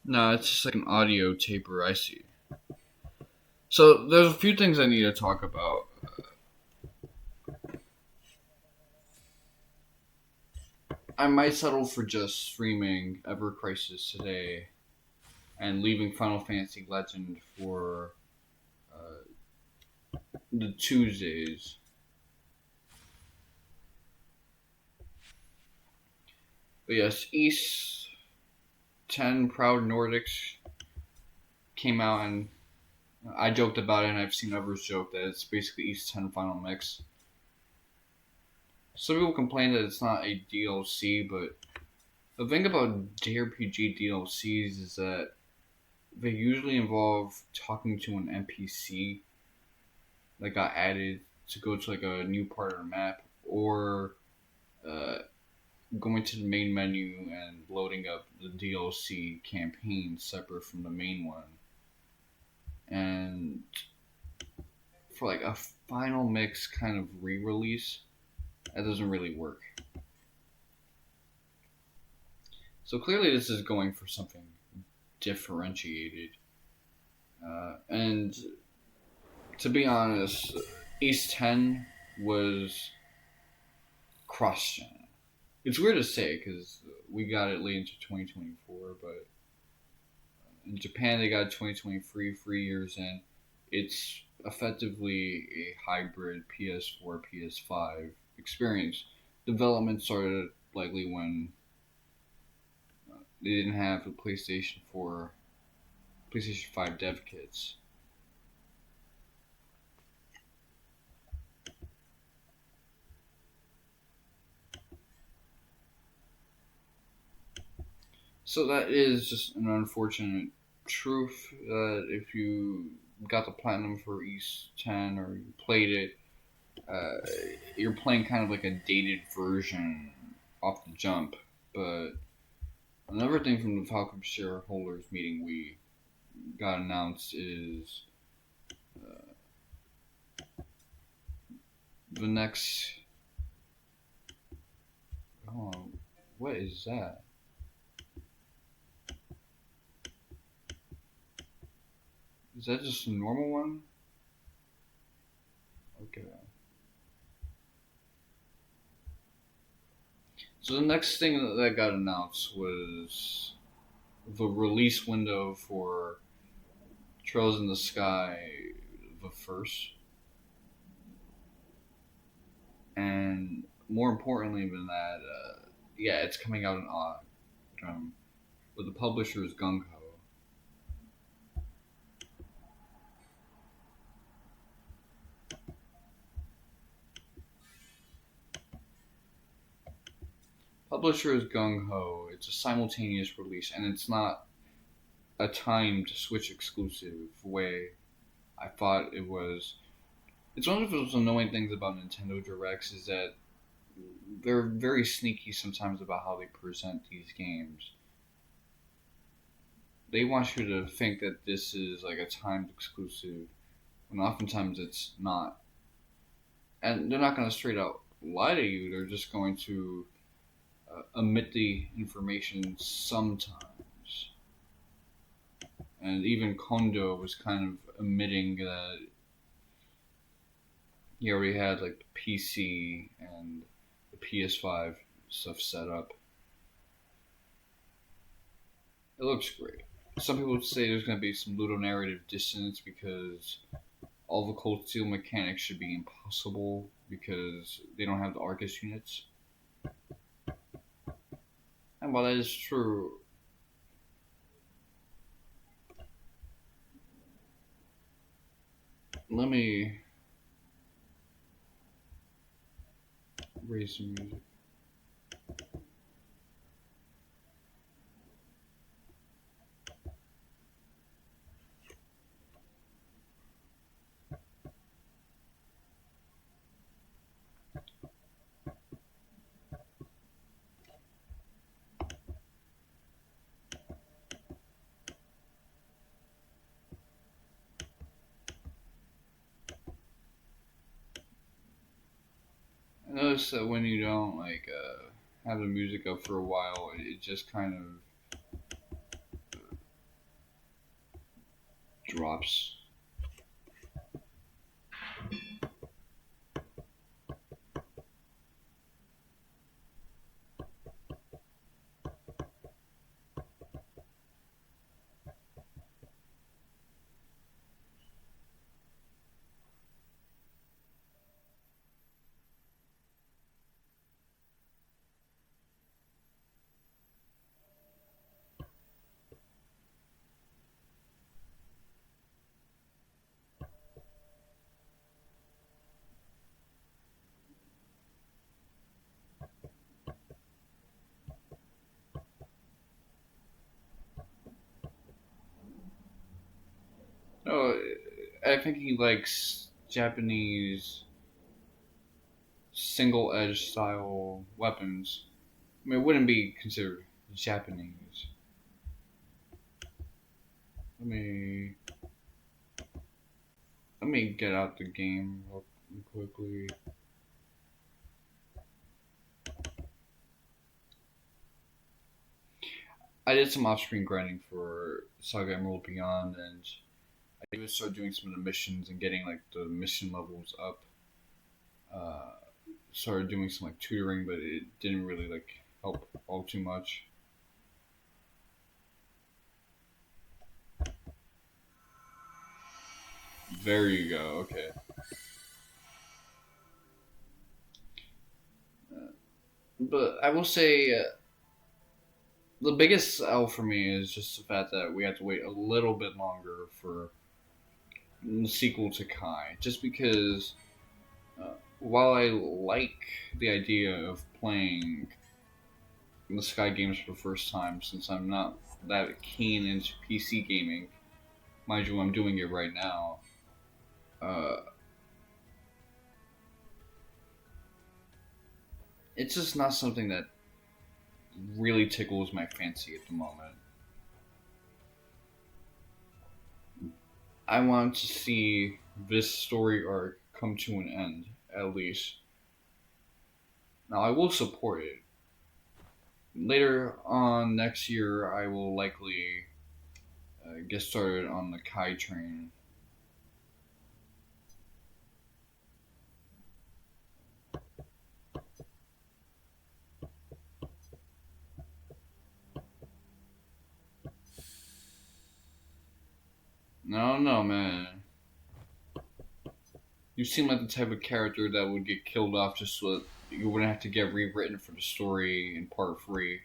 No, it's just like an audio taper. I see. So there's a few things I need to talk about. I might settle for just streaming Ever Crisis today and leaving Final Fantasy Legend for the Tuesdays. But yes, East 10 Proud Nordics came out, and I joked about it, and I've seen others joke that it's basically East 10 Final Mix. Some people complain that it's not a DLC, but the thing about JRPG DLCs is that they usually involve talking to an NPC that got added to go to like a new part of the map, or uh, going to the main menu and loading up the DLC campaign separate from the main one. And for like a final mix kind of re-release, that doesn't really work. So clearly, this is going for something differentiated. And to be honest, Ace 10 was cross gen. It's weird to say because we got it late into 2024, but in Japan they got 2023, 3 years in. It's effectively a hybrid PS4, PS5 experience. Development started likely when they didn't have the PlayStation 5 dev kits. So that is just an unfortunate truth that if you got the platinum for East 10 or you played it, uh, you're playing kind of like a dated version off the jump. But another thing from the Falcon shareholders meeting we got announced is the next. Oh, what is that? Is that just a normal one? Okay. So the next thing that got announced was the release window for Trails in the Sky, the first, and more importantly than that, yeah, it's coming out in autumn. But the publisher is Gung Ho. Publisher is Gung Ho. It's a simultaneous release, and it's not a timed Switch exclusive way I thought it was. It's one of those annoying things about Nintendo Directs is that they're very sneaky sometimes about how they present these games. They want you to think that this is like a timed exclusive, when oftentimes it's not. And they're not going to straight out lie to you. They're just going to omit the information sometimes. And even Kondo was kind of admitting that he already had like the PC and the PS5 stuff set up. It looks great. Some people would say there's going to be some ludonarrative dissonance because all the cold steel mechanics should be impossible because they don't have the Arcus units. And while that is true, let me raise some music. I notice that when you don't have the music up for a while, it just kind of drops. Oh, I think he likes Japanese single edge style weapons. I mean, it wouldn't be considered Japanese. Let me let me get out the game real quickly. I did some off-screen grinding for Saga Emerald Beyond, and I even started doing some of the missions and getting like the mission levels up. Uh, Started doing some like tutoring, but it didn't really like help all too much. There you go. Okay. But I will say the biggest L for me is just the fact that we have to wait a little bit longer for the sequel to Kai. Just because while I like the idea of playing the Sky games for the first time, since I'm not that keen into PC gaming, mind you, I'm doing it right now. Uh, it's just not something that really tickles my fancy at the moment. I want to see this story arc come to an end, at least. Now, I will support it. Later on next year, I will likely get started on the Kai train. No, no, man. You seem like the type of character that would get killed off just so that you wouldn't have to get rewritten for the story in part 3.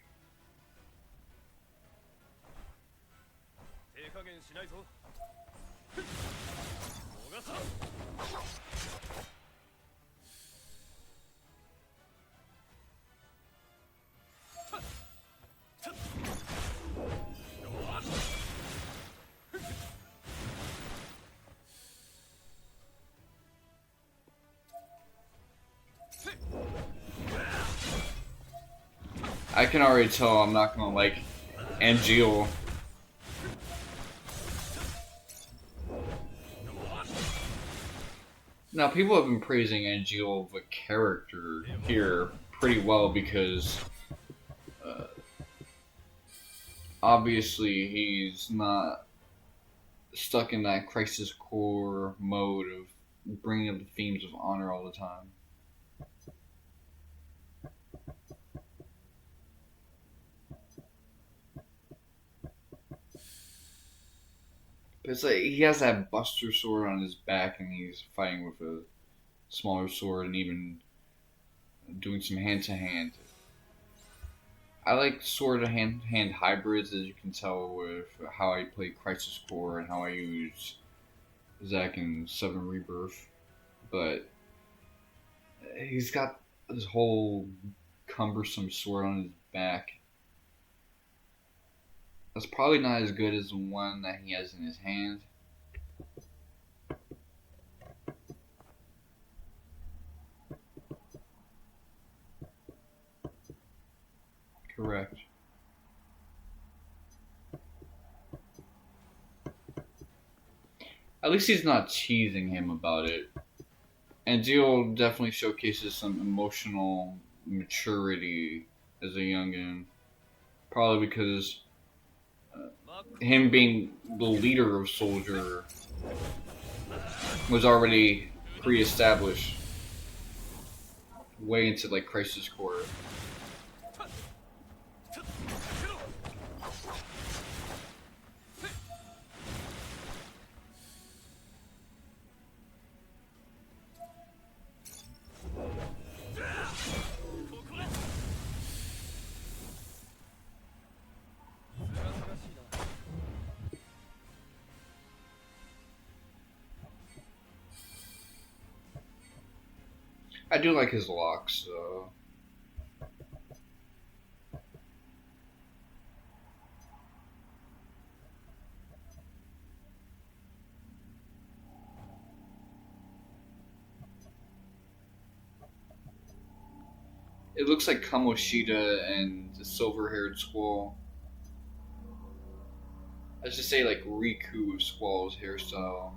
I can already tell I'm not gonna like Angeal. Now, people have been praising Angeal, the character, here pretty well because uh, obviously he's not stuck in that crisis core mode of bringing up the themes of honor all the time. But it's like he has that Buster sword on his back, and he's fighting with a smaller sword, and even doing some hand to hand. I like sword to hand hybrids, as you can tell with how I play Crisis Core and how I use Zack in Seven Rebirth. But he's got this whole cumbersome sword on his back. That's probably not as good as the one that he has in his hand. Correct. At least he's not teasing him about it. And Dio definitely showcases some emotional maturity as a youngin. Probably because him being the leader of Soldier was already pre-established way into like Crisis Core. I do like his locks, though. It looks like Kamoshida and the silver-haired squall. Let's just say like Riku of Squall's hairstyle.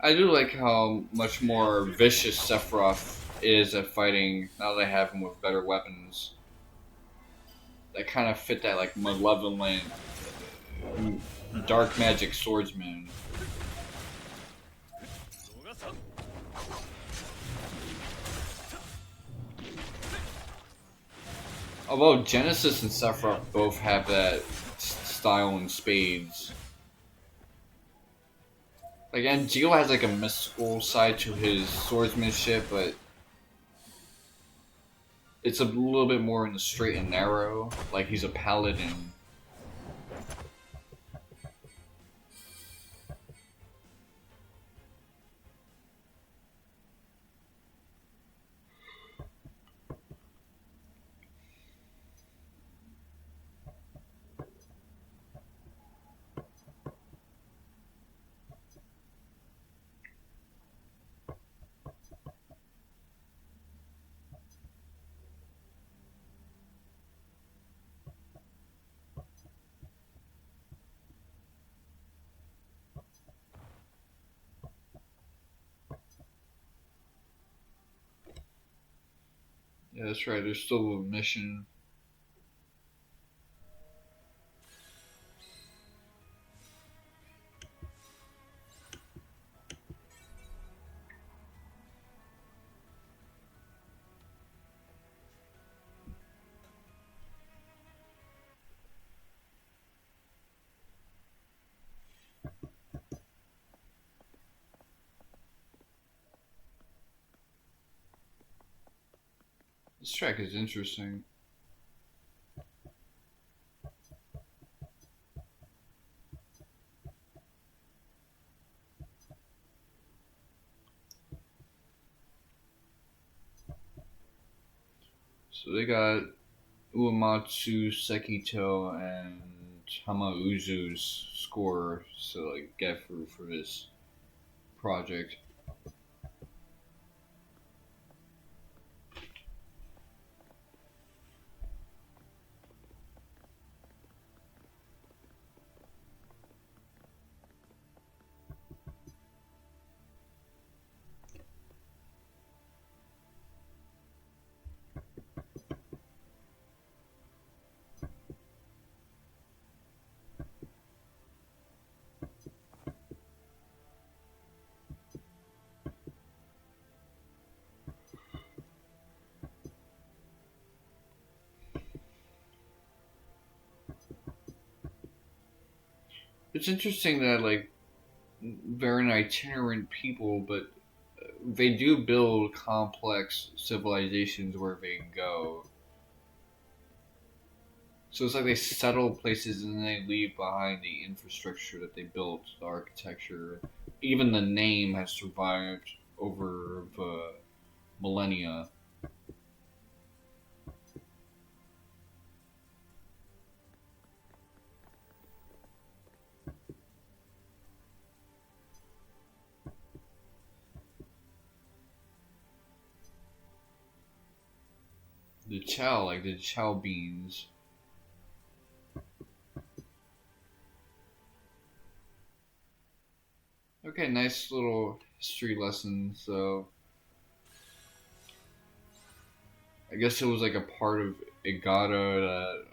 I do like how much more vicious Sephiroth is at fighting now that I have him with better weapons. That kind of fit that like malevolent, dark magic swordsman. Although Genesis and Sephiroth both have that style in spades. Like, and Geo has like a mystical side to his swordsmanship, but it's a little bit more in the straight and narrow. Like he's a paladin. Yeah, that's right. There's still a mission. This track is interesting. So they got Uematsu, Sekito, and Hamauzu's score to like get through for this project. It's interesting that like they're an itinerant people, but they do build complex civilizations where they go. So it's like they settle places and then they leave behind the infrastructure that they built, the architecture. Even the name has survived over the millennia. The chow, like the chow beans. Okay, nice little history lesson. So I guess it was like a part of Igata that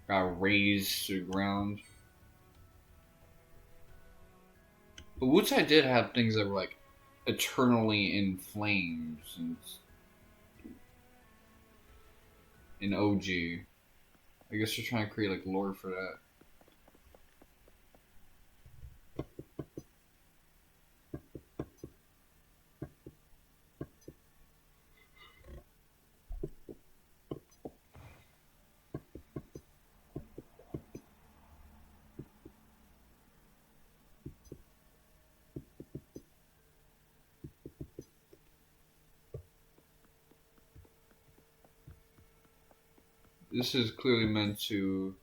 got razed to the ground. But Wutai did have things that were like eternally in flames in OG. I guess they're trying to create like lore for that. This is clearly meant to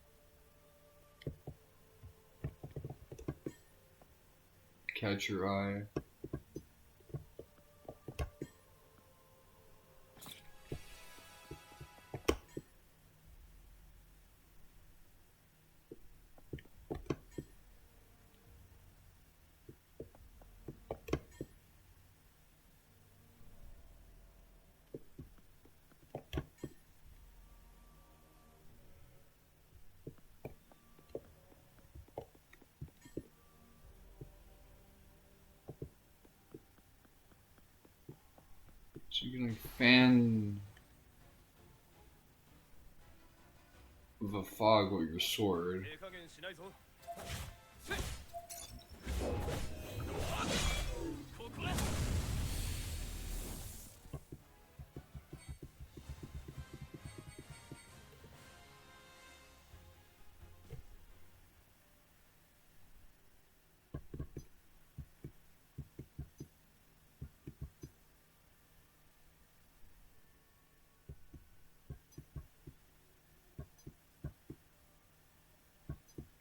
catch your eye. So you can like fan the fog with your sword.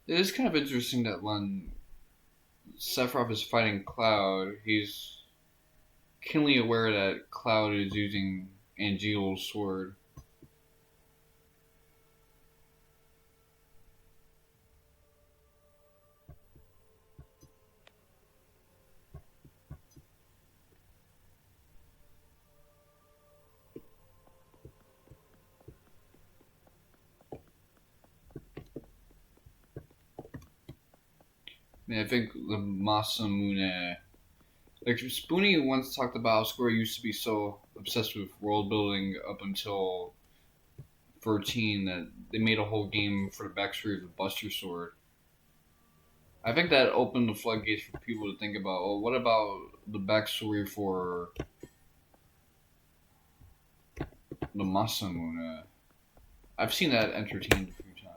It is kind of interesting that when Sephiroth is fighting Cloud, he's keenly aware that Cloud is using Angeal's sword. I mean, I think the Masamune. Like, Spoonie once talked about how Square used to be so obsessed with world building up until 13 that they made a whole game for the backstory of the Buster Sword. I think that opened the floodgates for people to think about, oh, what about the backstory for the Masamune? I've seen that entertained a few times.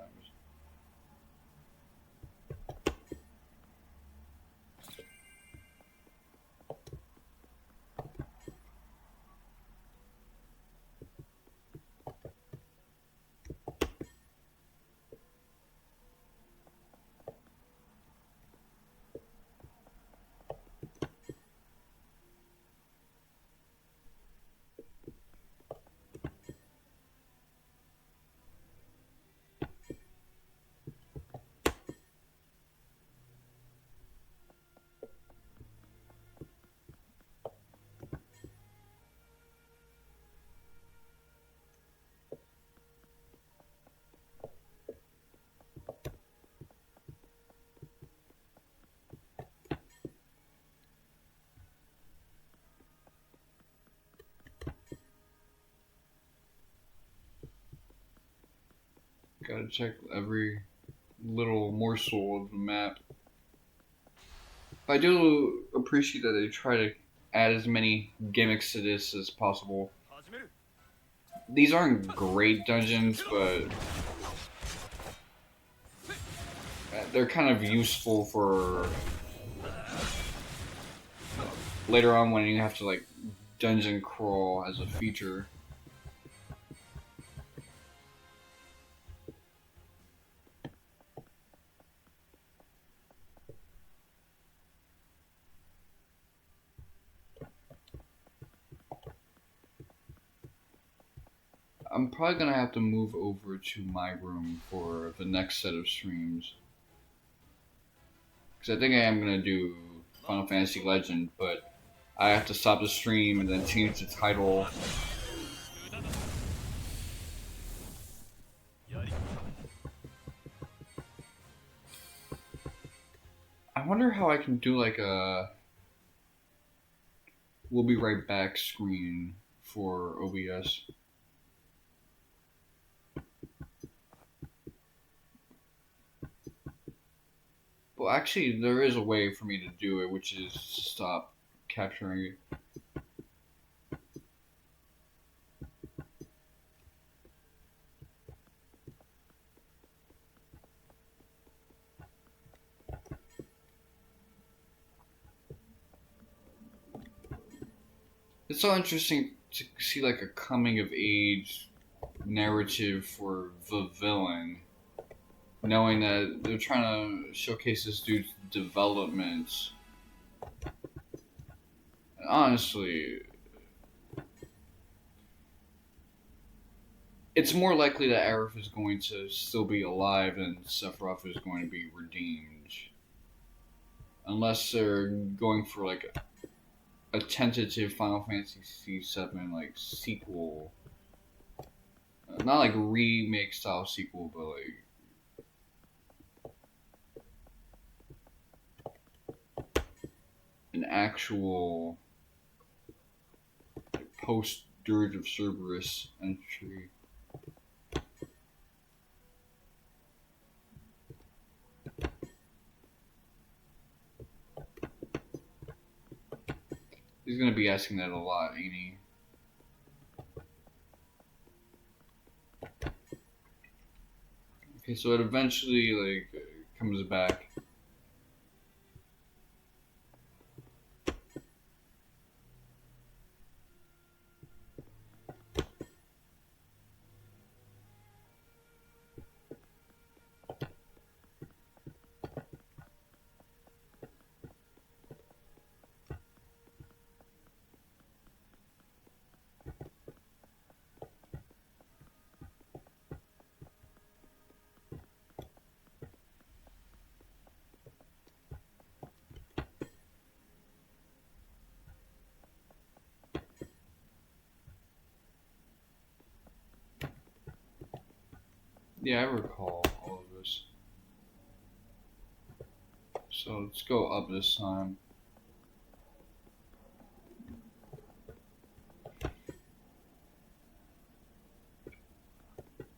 Gotta check every little morsel of the map. But I do appreciate that they try to add as many gimmicks to this as possible. These aren't great dungeons, but they're kind of useful for later on when you have to like dungeon crawl as a feature. I'm probably gonna have to move over to my room for the next set of streams. Because I think I am gonna do Final Fantasy Legend, but I have to stop the stream and then change the title. I wonder how I can do like a "we'll be right back" screen for OBS. Well, actually, there is a way for me to do it, which is stop capturing it. It's so interesting to see like a coming of age narrative for the villain, knowing that they're trying to showcase this dude's development. And honestly, it's more likely that Aerith is going to still be alive than Sephiroth is going to be redeemed. Unless they're going for like a tentative Final Fantasy VII like sequel. Not like remake style sequel, but like an actual like, post Dirge of Cerberus entry. He's gonna be asking that a lot, ain't he? Okay, so it eventually like comes back. Yeah, I recall all of this. So let's go up this time.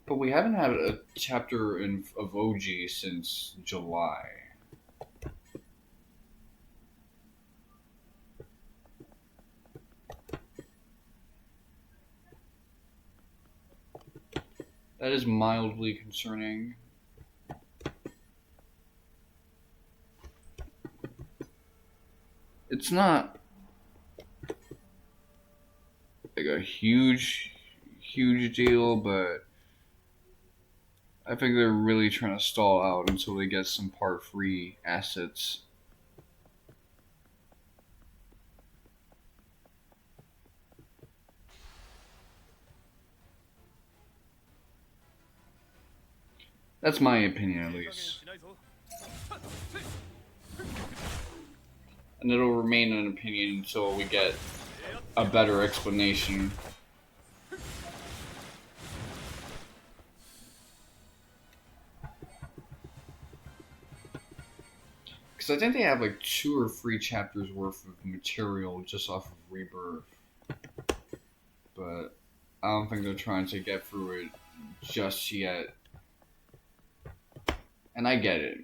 But we haven't had a chapter of OG since July. That is mildly concerning. It's not like a huge deal, but I think they're really trying to stall out until they get some part-free assets. That's my opinion, at least. And it'll remain an opinion until we get a better explanation. Because I think they have like 2 or 3 chapters worth of material just off of Rebirth. But I don't think they're trying to get through it just yet. And I get it,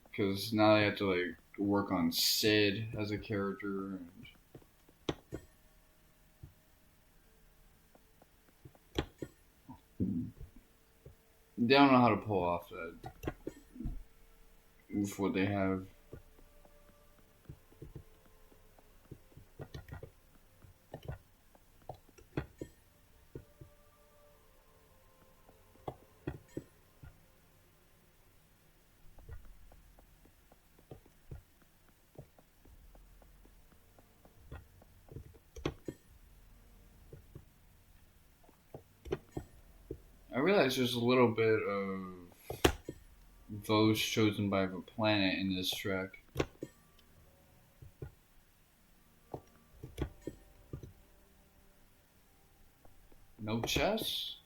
because now they have to like work on Sid as a character, and they don't know how to pull off that with what they have. I realize there's a little bit of those chosen by the planet in this track. No chess?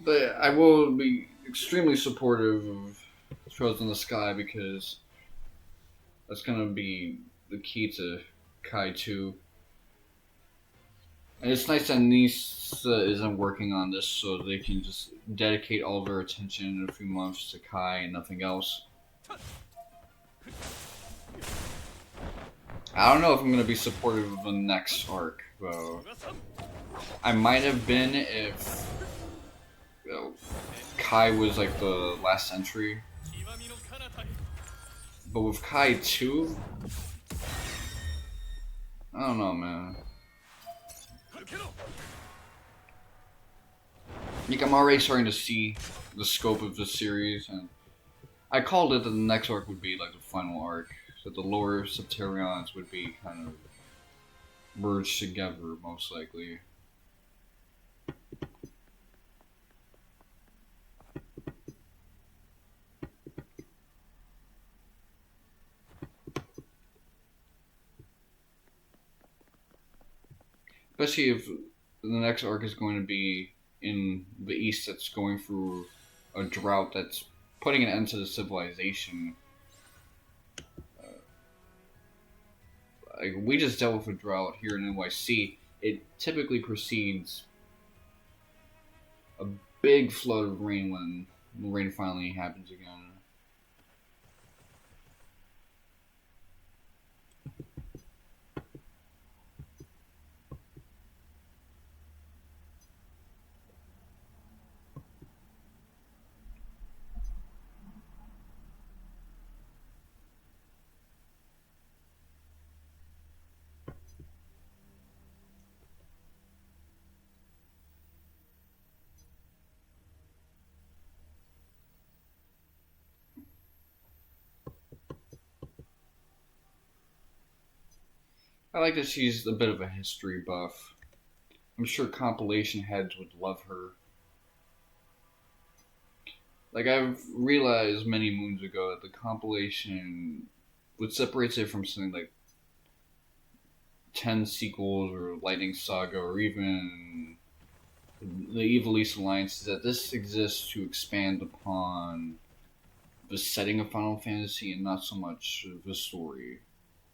But I will be extremely supportive of Trails in the Sky because that's gonna be the key to Kai 2. And it's nice that Nisa isn't working on this so they can just dedicate all their attention in a few months to Kai and nothing else. I don't know if I'm gonna be supportive of the next arc, though. I might have been if Kai was like the last entry. But with Kai 2, I don't know, man. Like, I'm already starting to see the scope of the series, and I called it that the next arc would be like the final arc, so the lower Septerions would be kind of merged together, most likely. Especially if the next arc is going to be in the East that's going through a drought that's putting an end to the civilization. Like, we just dealt with a drought here in NYC. It typically precedes a big flood of rain when the rain finally happens again. I like that she's a bit of a history buff. I'm sure compilation heads would love her. Like, I've realized many moons ago that the compilation, what separates it from something like 10 sequels or Lightning Saga or even the Evil East Alliance, is that this exists to expand upon the setting of Final Fantasy and not so much the story.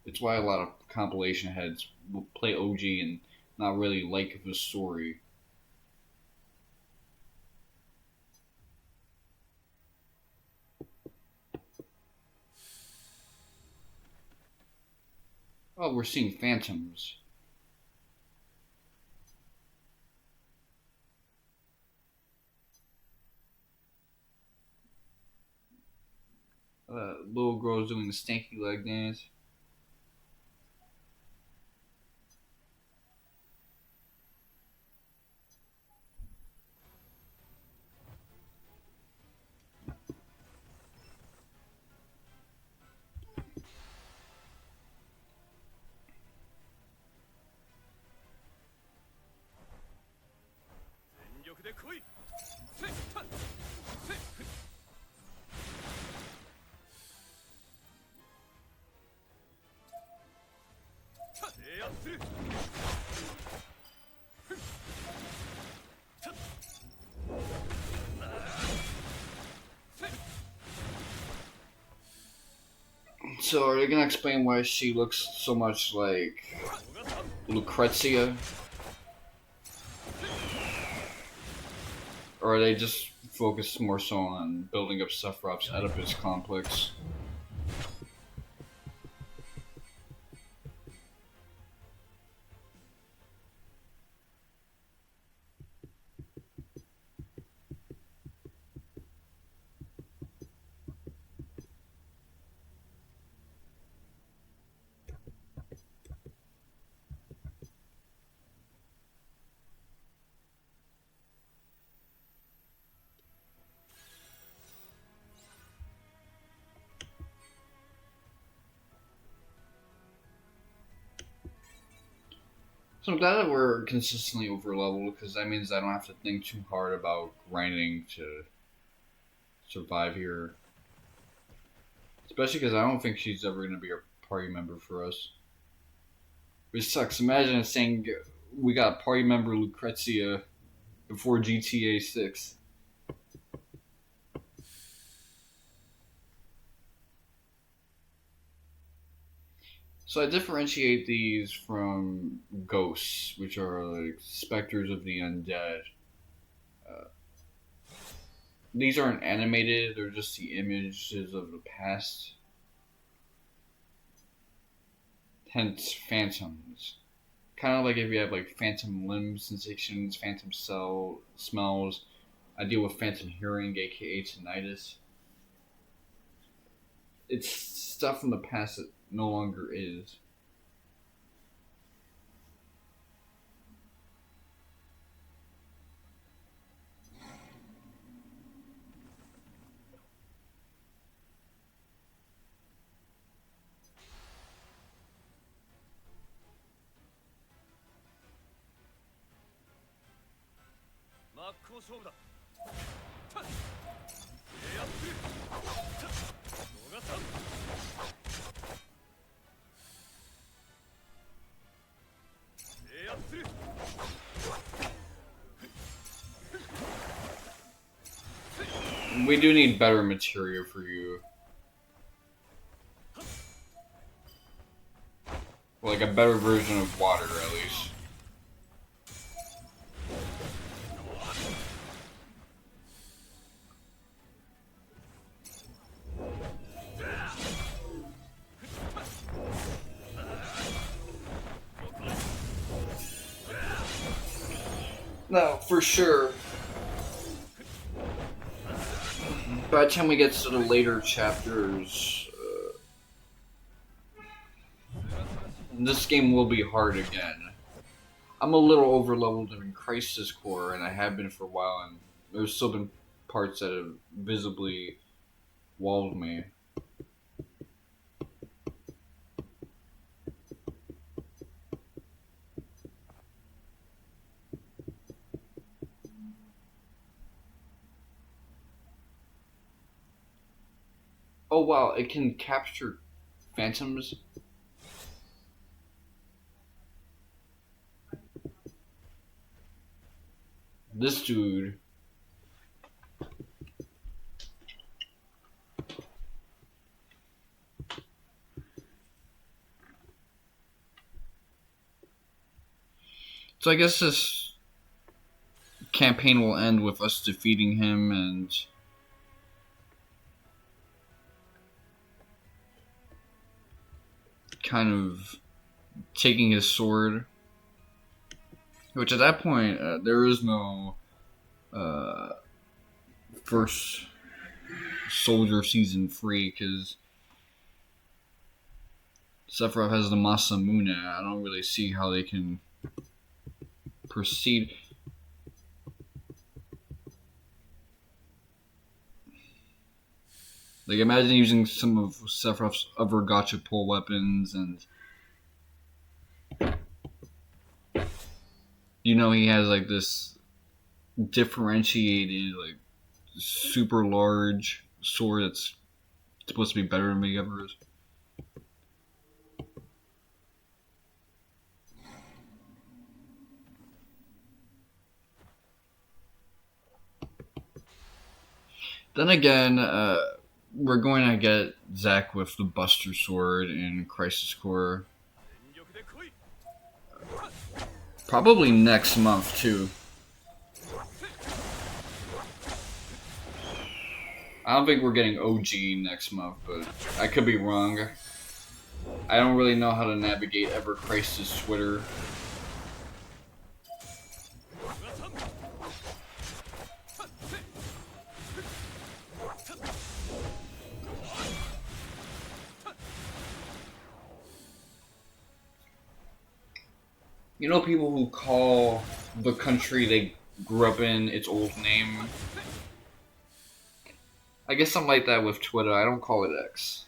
It's why a lot of compilation heads will play OG and not really like the story. Oh, we're seeing phantoms. Little girl's doing the stanky leg dance. So are they gonna explain why she looks so much like Lucrezia? Or are they just focused more so on building up Sephiroth's Oedipus complex? So I'm glad that we're consistently over leveled because that means I don't have to think too hard about grinding to survive here. Especially because I don't think she's ever going to be a party member for us. Which sucks. Imagine saying we got party member Lucrezia before GTA 6. So I differentiate these from ghosts, which are like specters of the undead. Uh, these aren't animated; they're just the images of the past. Hence, phantoms. Kind of like if you have like phantom limb sensations, phantom cell smells. I deal with phantom hearing, aka tinnitus. It's stuff from the past that no longer is. We do need better material for you. Like a better version of water, at least. No, for sure. By the time we get to the later chapters, this game will be hard again. I'm a little over leveled in Crisis Core, and I have been for a while, and there's still been parts that have visibly walled me. Oh wow, it can capture phantoms? This dude. So I guess this campaign will end with us defeating him and kind of taking his sword. Which at that point, there is no first soldier season free because Sephiroth has the Masamune. I don't really see how they can proceed. Like, imagine using some of Sephiroth's other gotcha pull weapons, and he has like this differentiated, like super large sword that's supposed to be better than Megaverse. Then again, we're going to get Zack with the Buster Sword in Crisis Core. Probably next month, too. I don't think we're getting OG next month, but I could be wrong. I don't really know how to navigate Ever Crisis Twitter. You know people who call the country they grew up in its old name? I guess I'm like that with Twitter. I don't call it X.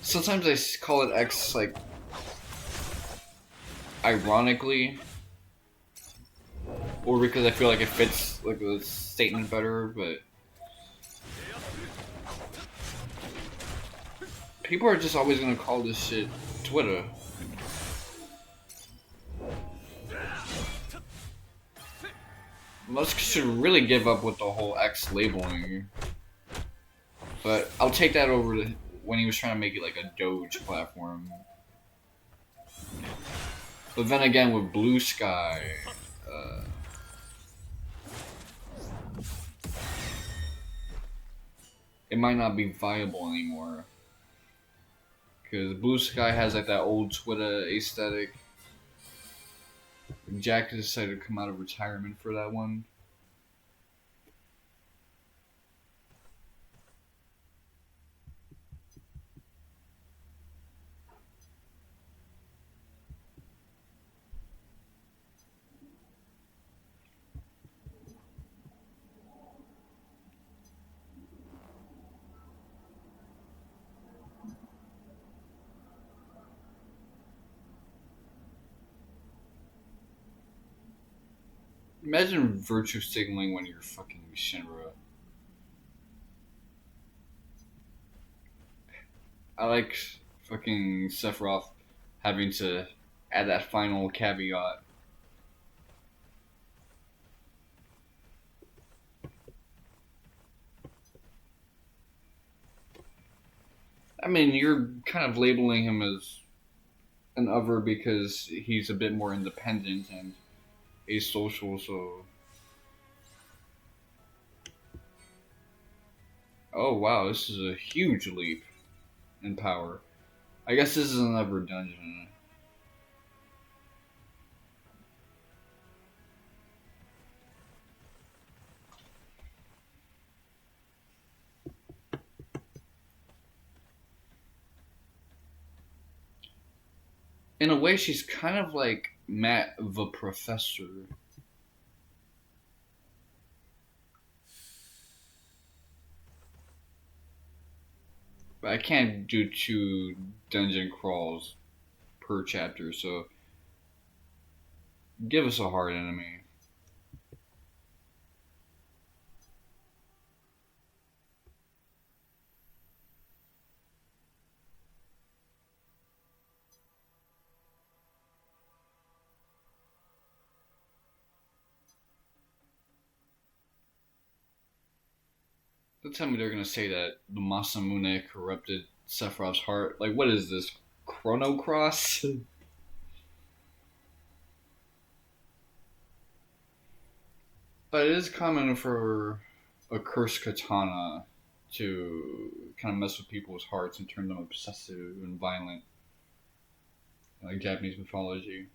Sometimes I call it X, like, ironically. Or because I feel like it fits, like, the statement better, but... people are just always gonna call this shit Twitter. Musk should really give up with the whole X labeling. But I'll take that over to when he was trying to make it like a Doge platform. But then again, with Blue Sky, it might not be viable anymore. Because Blue Sky has like that old Twitter aesthetic. Jack decided to come out of retirement for that one. Imagine virtue signaling when you're fucking Shinra. I like fucking Sephiroth having to add that final caveat. I mean, you're kind of labeling him as an other because he's a bit more independent and asocial, so... oh wow, this is a huge leap in power. I guess this is another dungeon. In a way, she's kind of like Matt the Professor. But I can't do 2 dungeon crawls per chapter, so give us a hard enemy. Don't tell me they're gonna say that the Masamune corrupted Sephiroth's heart. Like, what is this? Chrono Cross? But it is common for a cursed katana to kind of mess with people's hearts and turn them obsessive and violent, like Japanese mythology.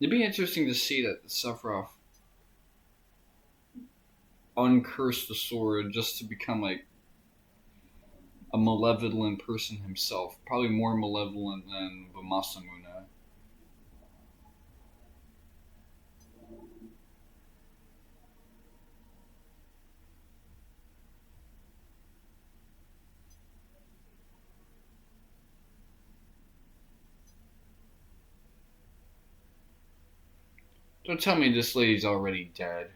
It'd be interesting to see that Sephiroth uncursed the sword just to become like a malevolent person himself. Probably more malevolent than the Masamune. Don't tell me this lady's already dead.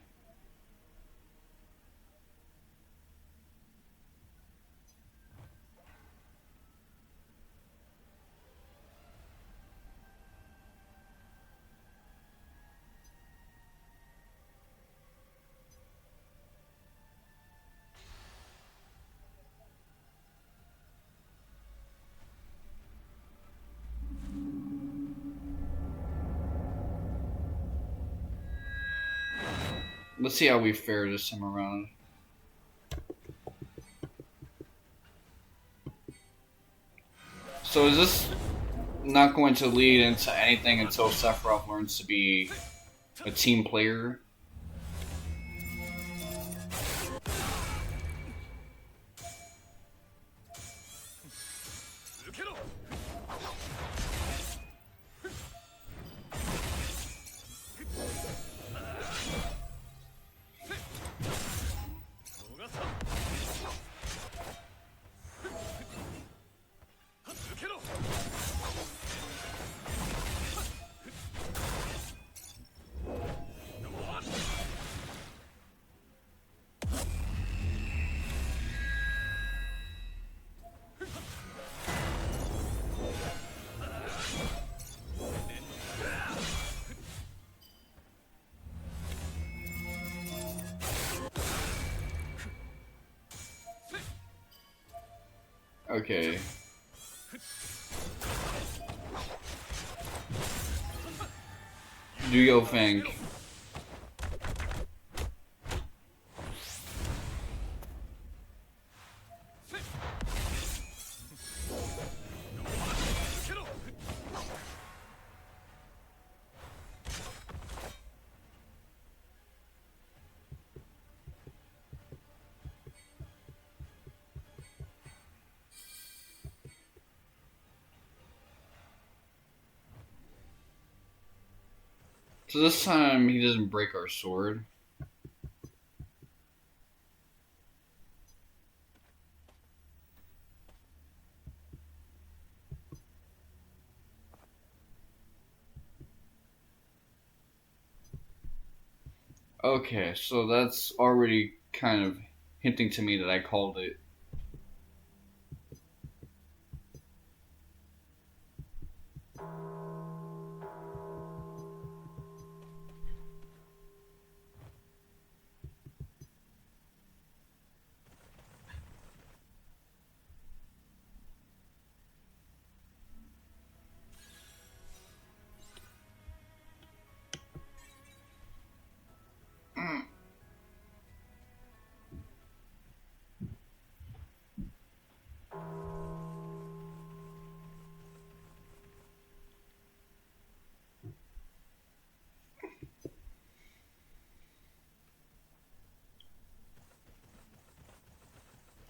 Let's see how we fare this time around. So is this not going to lead into anything until Sephiroth learns to be a team player? Okay. Do you think? So this time he doesn't break our sword. Okay, so that's already kind of hinting to me that I called it.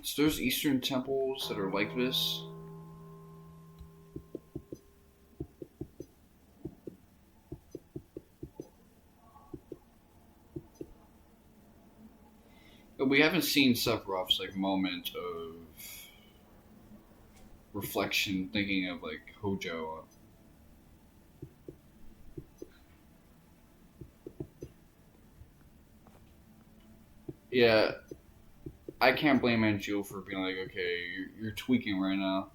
So there's Eastern temples that are like this. But we haven't seen Sephiroth's like moment of reflection, thinking of like Hojo. Yeah, I can't blame Angeal for being like, okay, you're tweaking right now.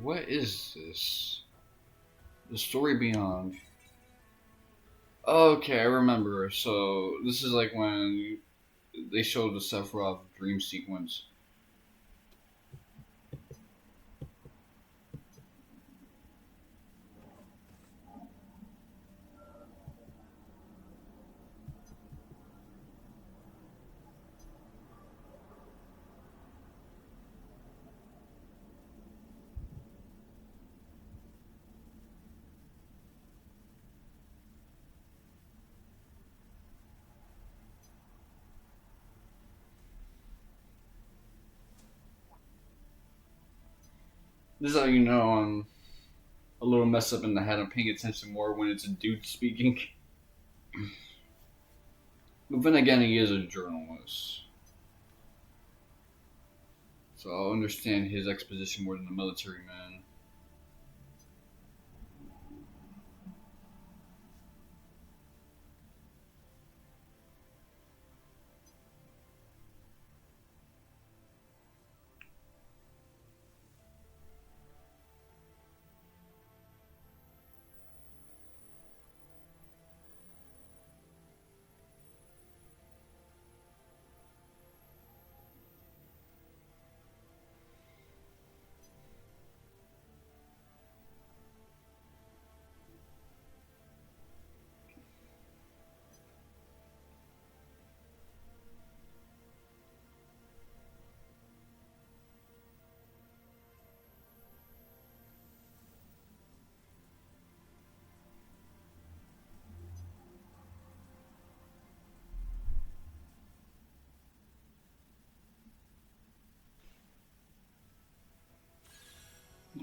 What is this? The story beyond. Okay, I remember. So this is like when they showed the Sephiroth dream sequence. This is how you know I'm a little messed up in the head. I'm paying attention more when it's a dude speaking. But then again, he is a journalist. So I'll understand his exposition more than the military man.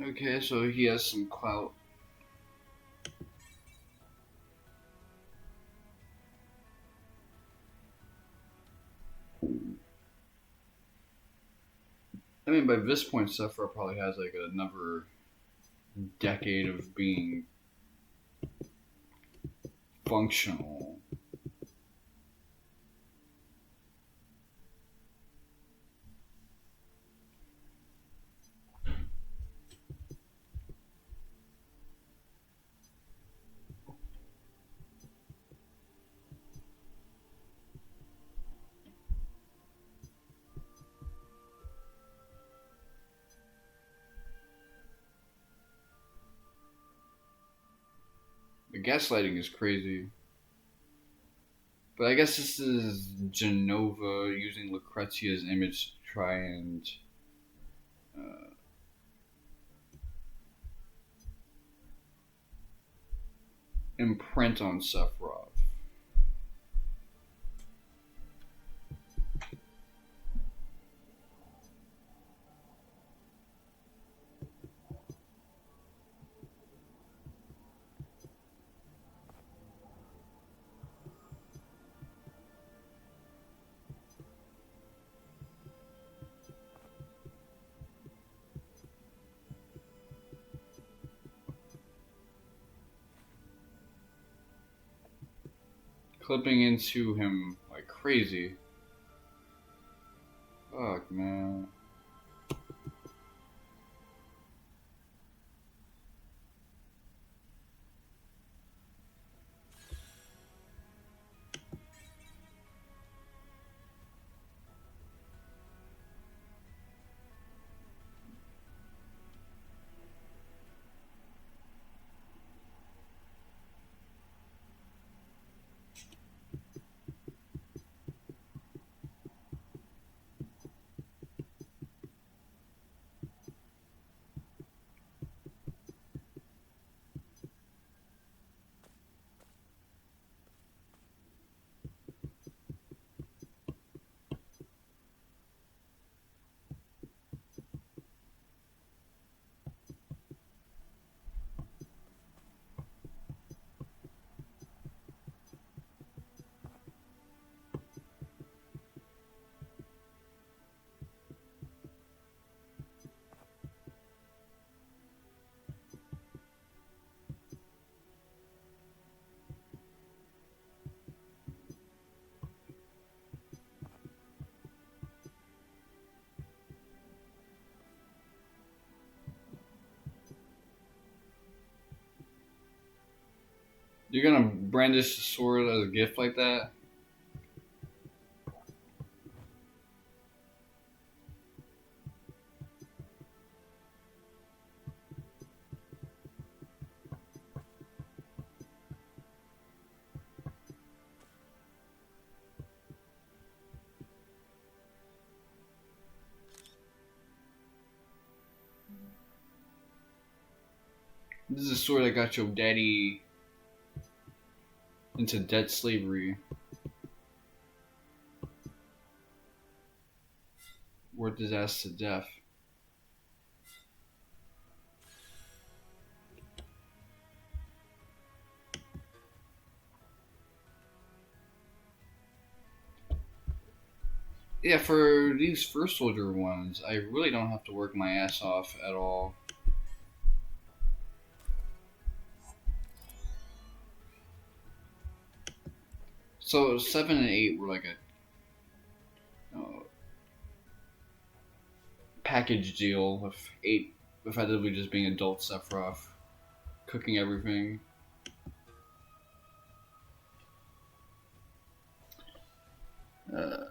Okay, so he has some clout. I mean, by this point, Sephiroth probably has like another decade of being functional. The gaslighting is crazy. But I guess this is Genova using Lucrezia's image to try and uh, imprint on Sephiroth. Clipping into him like crazy. Fuck, man. You're gonna brandish the sword as a gift like that? This is a sword that got your daddy into debt slavery. Worked his ass to death. Yeah, for these first soldier ones, I really don't have to work my ass off at all. So 7 and 8 were like a package deal with 8 effectively just being adult Sephiroth, cooking everything. Uh,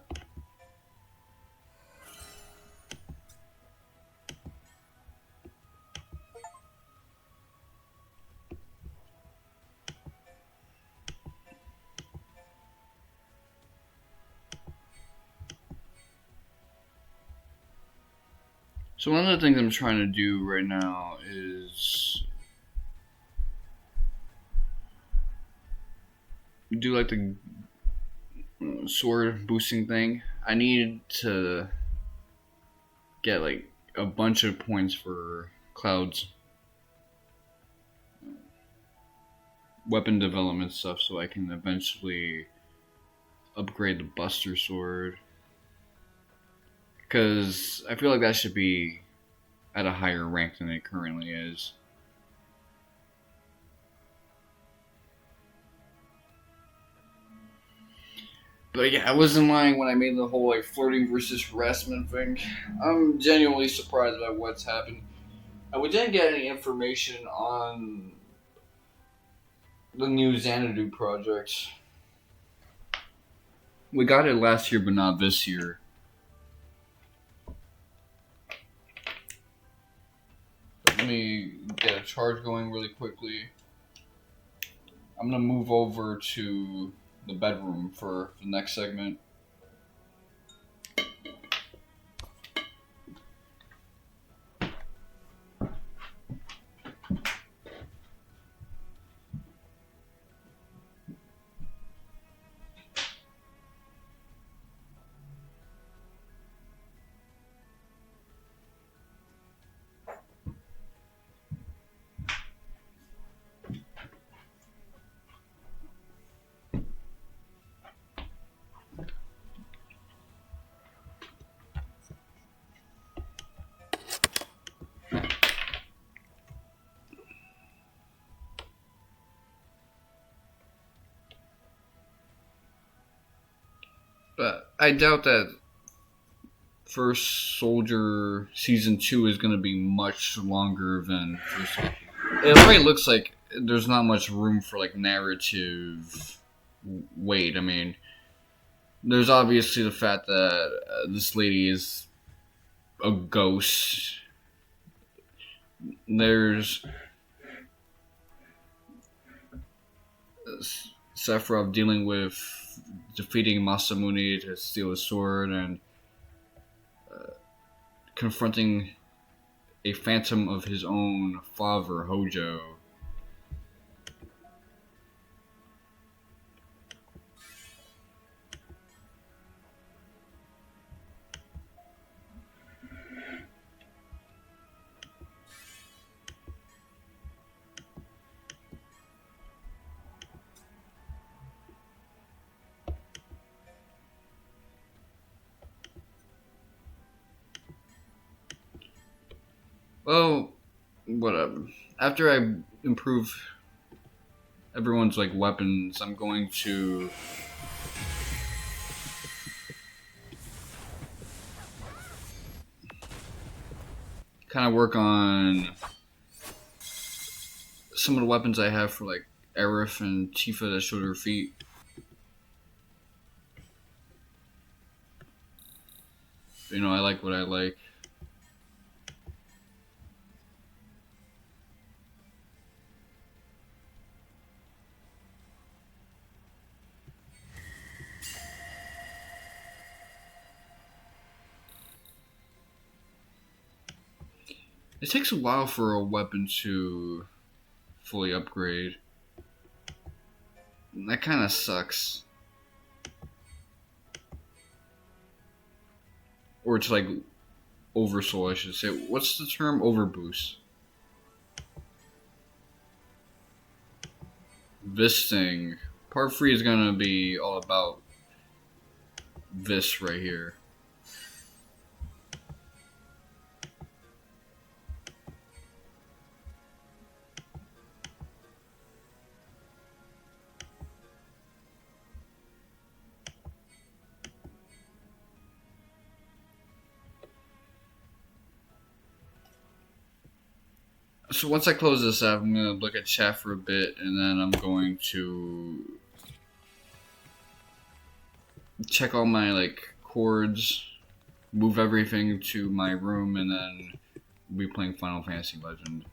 so one of the things I'm trying to do right now is do like the sword boosting thing. I need to get like a bunch of points for Cloud's weapon development stuff so I can eventually upgrade the Buster Sword. Because I feel like that should be at a higher rank than it currently is. But yeah, I wasn't lying when I made the whole like flirting versus harassment thing. I'm genuinely surprised by what's happened. And we didn't get any information on the new Xanadu project. We got it last year, but not this year. Let me get a charge going really quickly. I'm gonna move over to the bedroom for the next segment. But I doubt that First Soldier Season 2 is going to be much longer than First Soldier. It already looks like there's not much room for like narrative weight. I mean, there's obviously the fact that this lady is a ghost. There's Sephiroth dealing with defeating Masamune to steal his sword and confronting a phantom of his own father, Hojo. Well, whatever. After I improve everyone's like weapons, I'm going to kind of work on some of the weapons I have for like Aerith and Tifa that showed her feet. You know, I like what I like. It takes a while for a weapon to fully upgrade. That kind of sucks. Or to like oversoul, I should say. What's the term? Overboost. This thing. Part 3 is gonna be all about this right here. So once I close this out, I'm gonna look at chat for a bit, and then I'm going to check all my like chords, move everything to my room, and then be playing Final Fantasy Legend.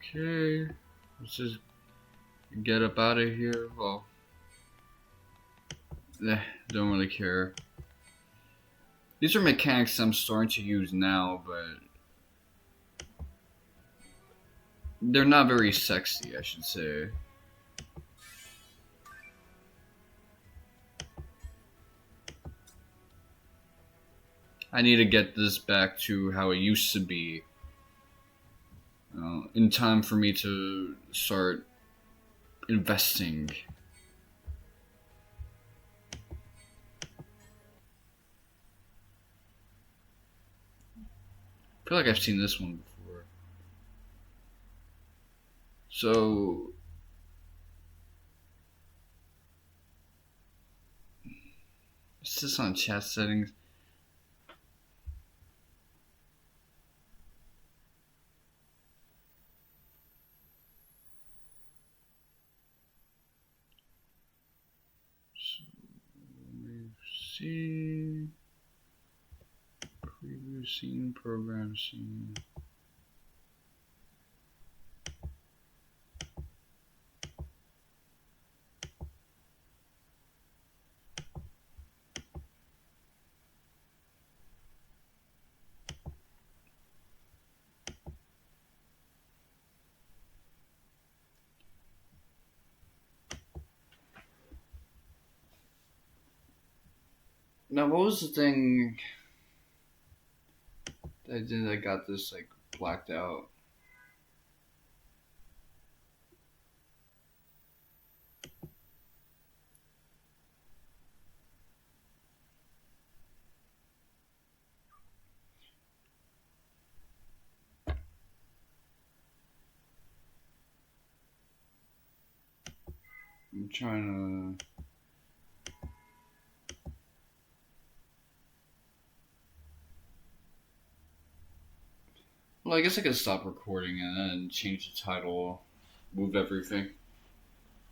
Okay, let's just get up out of here. Well, don't really care. These are mechanics I'm starting to use now, but they're not very sexy, I should say. I need to get this back to how it used to be. In time for me to start investing. I feel like I've seen this one before. So, is this on chat settings? So, let me see. Preview scene, program scene. Now, what was the thing that I did that got this like blacked out? I'm trying to. Well, I guess I could stop recording and then change the title, move everything.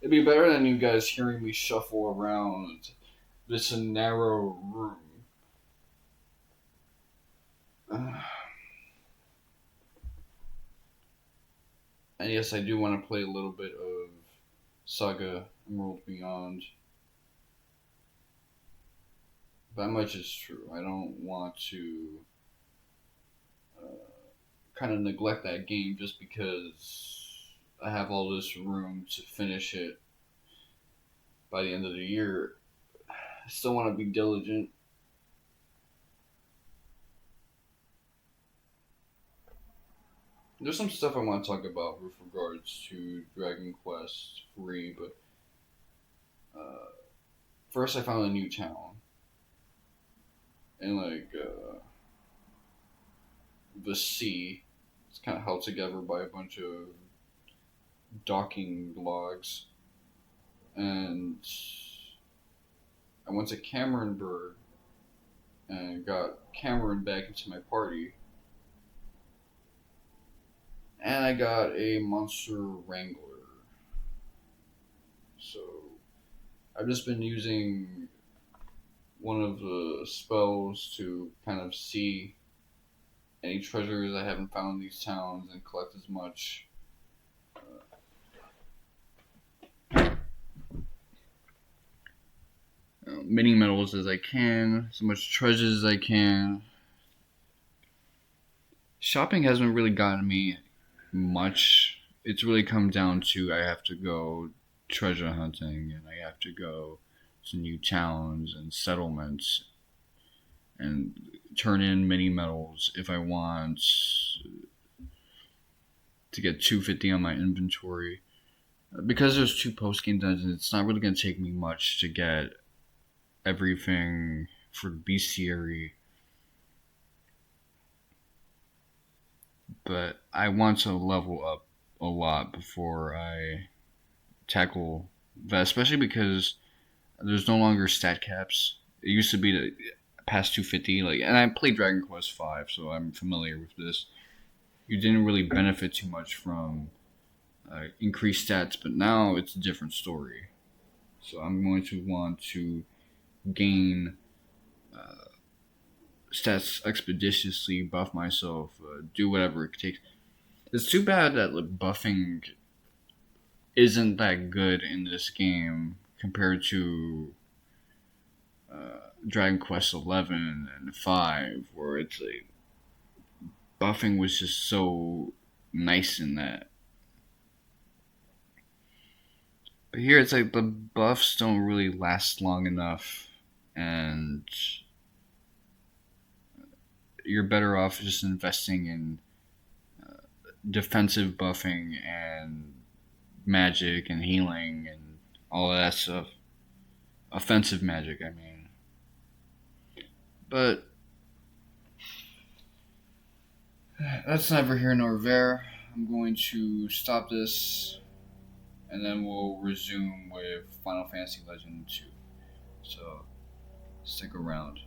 It'd be better than you guys hearing me shuffle around this narrow room. And yes, I do want to play a little bit of Saga Emerald Beyond. That much is true. I don't want to kind of neglect that game just because I have all this room to finish it by the end of the year. I still want to be diligent. There's some stuff I want to talk about with regards to Dragon Quest III, but first I found a new town. And the sea. It's kind of held together by a bunch of docking logs. And I went to Cameronburg and got Cameron back into my party. And I got a monster wrangler. So I've just been using one of the spells to kind of see any treasures I haven't found in these towns and collect as much mini medals as I can, as much treasures as I can. Shopping hasn't really gotten me much. It's really come down to I have to go treasure hunting and I have to go to new towns and settlements and turn in mini medals if I want to get 250 on my inventory. Because there's 2 post game dungeons, it's not really going to take me much to get everything for the bestiary. But I want to level up a lot before I tackle that, especially because there's no longer stat caps. It used to be the past 250, and I played Dragon Quest V, so I'm familiar with this. You didn't really benefit too much from increased stats, but now it's a different story. So I'm going to want to gain stats expeditiously, buff myself, do whatever it takes. It's too bad that the buffing isn't that good in this game compared to Dragon Quest 11 and 5, where it's like buffing was just so nice in that. But here it's like the buffs don't really last long enough, and you're better off just investing in defensive buffing and magic and healing and all of that stuff. Offensive magic, I mean. But that's neither here nor there. I'm going to stop this, and then we'll resume with Final Fantasy Legend 2. So, stick around.